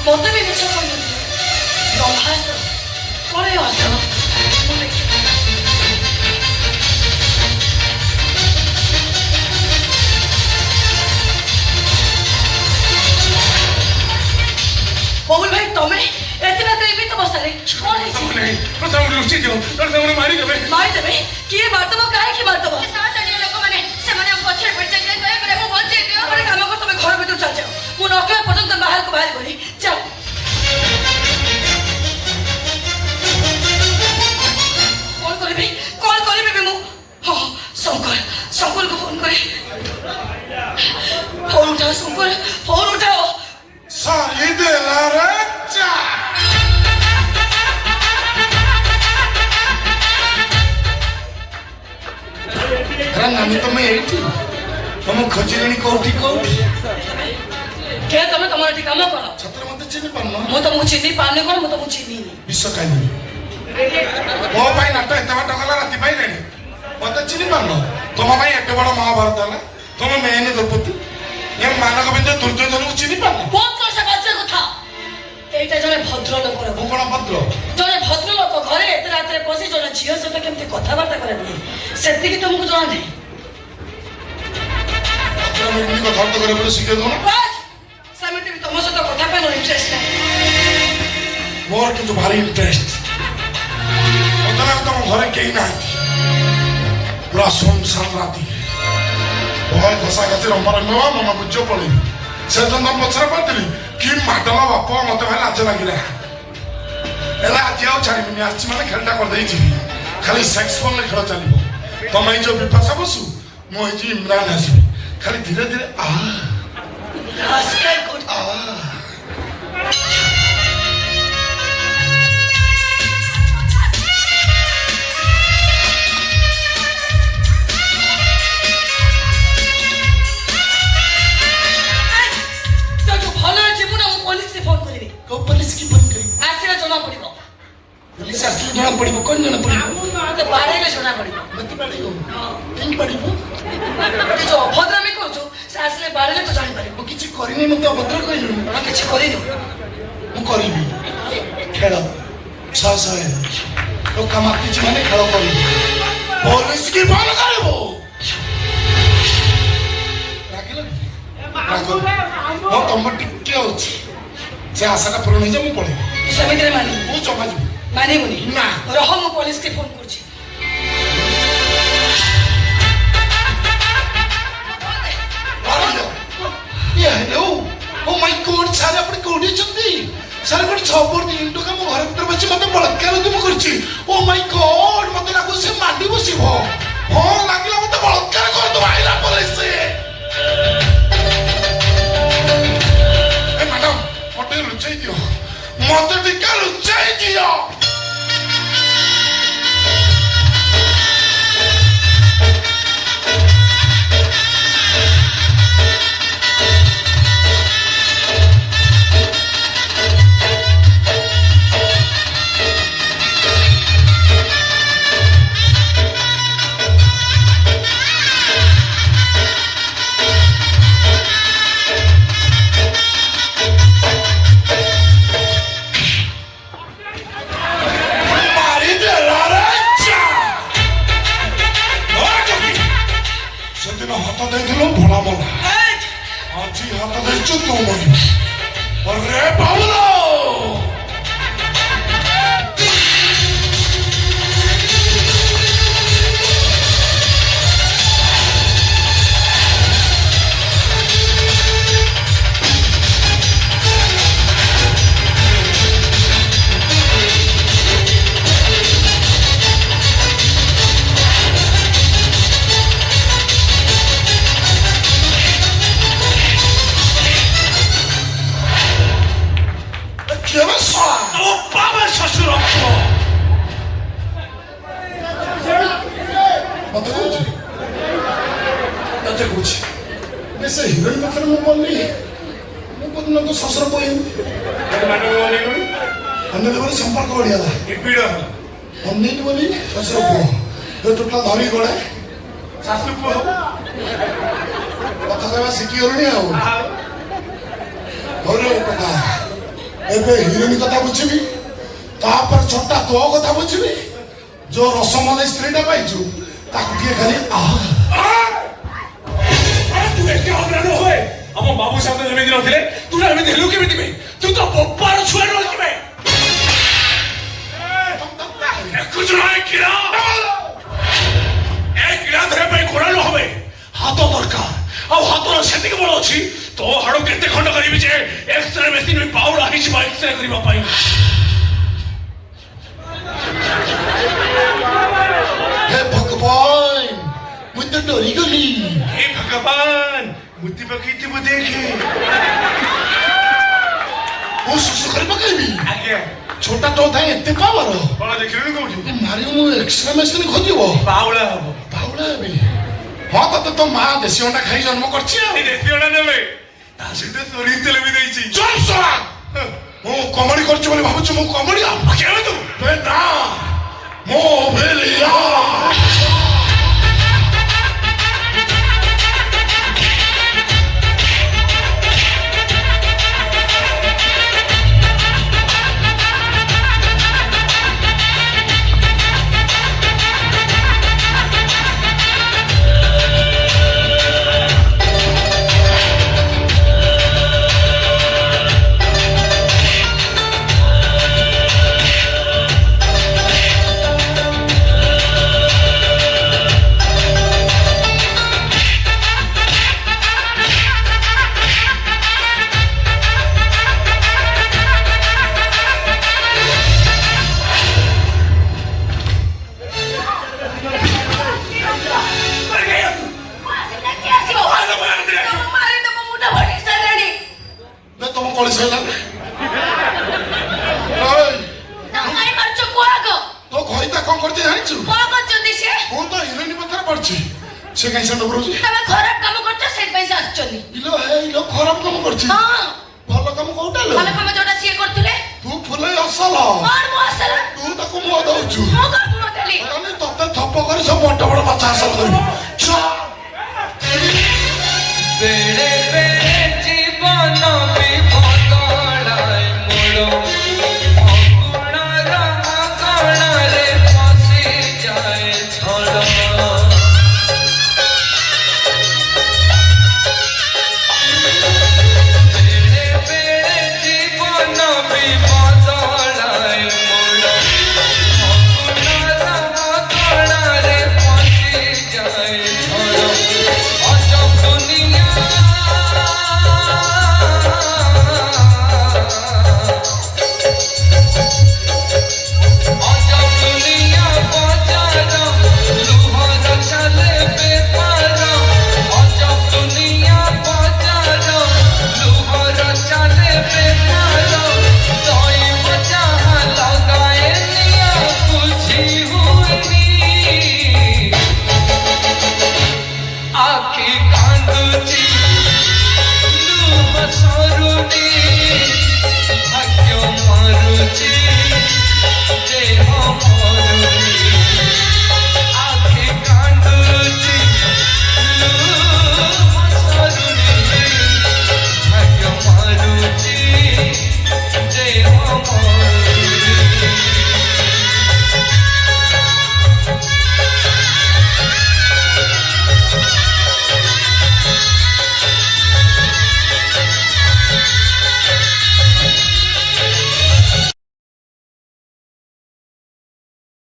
ମୋତେ ବି ମିଛ କହିନଥିଲି ଦମ୍ଭାସ ପଳେଇ ଆସ ମୁଁ ଦେଖି बबुल भाई तमे एते रात एबी तो बसले कोन है छी नहीं प्रथम रुचि दियो प्रथम मारी देबे किए बात बा काहे की बात बा साथ अन्य लोक माने से माने पछे पछे जाय गए करे मु बंचे दियो अरे काम को तमे घर भीतर चल जाओ मु नके पर्यंत बाहर को बाहर गली चल कॉल करे मु हां शंकर को फोन करे फोन उठाओ शंकर फोन उठाओ सारी de la racha अरे नानी तो मैं एठी हम खजिरणी कोठी के तमे तमरा ठी काम करो छत्र मते चिनी पानो मु तो मु चिनी पाने कोन मु तो मु चिनी विश्व कानी ओ भाई नाटो एते बाटा गला राती भाई रेडी मते चिनी पानो तुम भाई एते बड़ महाभारत हला तुम मेन द्रौपदी ये मानक बिंदु दुर्योधन को चिनी पानो बहुत कष्ट बाजे कथा एटा जने भद्र लोक रे कोन भद्र जने भद्र लोक घरे एते रात रे पसी जने झियो से तो केमते कथा बार्ता करे नहीं सेति की तुमको जान दे तुम इनकी कथा तो करे बोले सिखे दो ना बस समिति भी तुम से तो कथा पे नो इंटरेस्ट है मोर किंतु भारी इंटरेस्ट मतलब तुम घरे केही ना पूरा सुनसान राती बहुत घसा घसी रंबार मेवा ममा बुझो पड़ी से तो तुम पछरे पड़ती कि माडला बाप मत भाई लाज लगिला एला आज आउ छाड़ी आछि माने खेलटा कर देई छी खाली सेक्स फोन ले खेल चलिबो तुम जो विपाशा बसु मो जी इमरान हसी खाली धीरे धीरे आजकल गुड पुलिस की फोन करी आसिरा जना पड़िबो पुलिस असली जना पड़िबो कोन जना पड़िबो तो बारे ले जना पड़िबो मत पड़िबो तीन पड़िबो ये जो अभद्र में करछो से आसले बारे ले तो जानि पारिबो मु किछि करिनी मते अभद्र कहिनु आ किछि करि दो मु करिबी खेल सासा है तो काम किछि माने खेल करिबी पुलिस की फोन करबो रागिलो रागो तुम टिके होछि से आशा पूर्ण हो जाए पड़े समिति मानी मु जमा जी मानी मुनी ना रह मु पुलिस के फोन करछि ये हेलो ओ माय गॉड सारे अपने कोडी चंदी सारे कोड 6 पर 3 टका मो घर भीतर बच्चे मते बळकार तुम करछि ओ माय गॉड मते लागो से मांडी बसिबो हां लागिला मते बळकार कर दो आइला पुलिस ए मैडम मते लुचाई दियो मते टिका लुचाई दियो हाथ दे दिलो भोला मोला आज ही हाथ दे चु तू मरी अरे बाबलो हिरोइन पाखे मुझे बोली मुझे तो शशुर कोई अन्य संपर्क बढ़िया अनिल बोली शशुर पुओ टोटा धरी गले शाशु पुओ कथा कहवा शिखिगलुनी कथा ଏବେ ହିରୋଇନ କଥା ବୁଝିବି, ତାପରେ ଛୋଟା ତୋ କଥା ବୁଝିବି। ଯୋଉ ରସମଲେଇ ସ୍ତ୍ରୀଟା ପାଇଛୁ ତାକୁ ଟିକେ ଖାଲି ତୁ ଏତେ ଅଗ୍ରହଣ ହୁଏ ଆମ ବାବୁ ସାମନେ ଏମିତି ନଥିଲେ ତୁ ଏମିତି ହେଲୁ କେମିତି ବେ? ତୁ ତ ବୋପାର ଛୁଆ ରହିଯିବେ। କିଣା ଧରିବା ପାଇଁ ଘୋଡ଼ା ନ হবে ହାତ ଦରକାର। ଆଉ ହାତର ସେତିକି ବଳ ଅଛି ତୋ ହାଡ଼ କେତେ ଖଣ୍ଡ କରିବି ଯେ ଏକ୍ସରେ ମେସିନ ପାଉଡା ହେଇଯିବ ଏକ୍ସରେ କରିବା ପାଇଁ। ହେ ଭଗବାନ ମୁଁ ତ ଡରିଗଲି। हे भगवान मुद्दी पकेଇଥିବୁ ଦେଖେ। ମୁଁ ସୁସୁ କରି ପକେଇବି। ଆଜ୍ଞା ଛୋଟା ତୋ ଥାଏ ଏତେ ପାୱାର। ବଳ ଦେଖିଲୁନି କୋଉଠି? ମାରିବ ମୁଁ ଏକ୍ସରେ ମେସିନ ଖୋଜିବ। ପାଉଳା ହବ। ପାଉଡା ହେବି। ହଁ ତତେ ତ ମା ଦେଶୀ ଅଣ୍ଡା ଖାଇ ଜନ୍ମ କରିଛି ଆଉ। ଦେଶୀ ଅଣ୍ଡା ନେବେ ତା ସହିତ ସୋରିଷ ତେଲ ବି ଦେଇଛି। ଚଲ ଶଳା ମୁଁ କମେଡି କରୁଛି ବୋଲି ଭାବୁଛୁ ମୁଁ କମେଡିଆ? କେବେ ତୁ ନା ମୋ ଭେଲିଆ ତମ କଳି ସଇଲା ତୋ ଘଇତା କଣ କରିଛି ଜାଣିଛୁ? ମୁଁ ତ ହିରୋଇନ ପାଖରେ ପଡିଛି ସେ କାହିଁ ସେ ଡରୁଛି? ଇଲୋ ହେ ଇଲୋ ଖରାପ କାମ କରିଛି। ଭଲ କାମ କୋଉଟା ଲୋ? ତୁ ଫୁଲେଇ ଅସଲ ତୁ ତାକୁ ମୁହ ଦଉଛୁ। ତତେ ଥପ କରି ସବୁ ବଡ ବଡ ମାଛ ହାସଲ କରିବୁ। बेड़े बेड़े जीवन विपदलाय मोर अगुणर अगणरे फसी जाए छल। बेड़े बेड़े जीवन विपदलाय मोर अगुणर अगणरे फसी जाए छल। अजब दुनिया आखि कांदुची लुह सरुनी भाग्य मारुची देह मरुनी।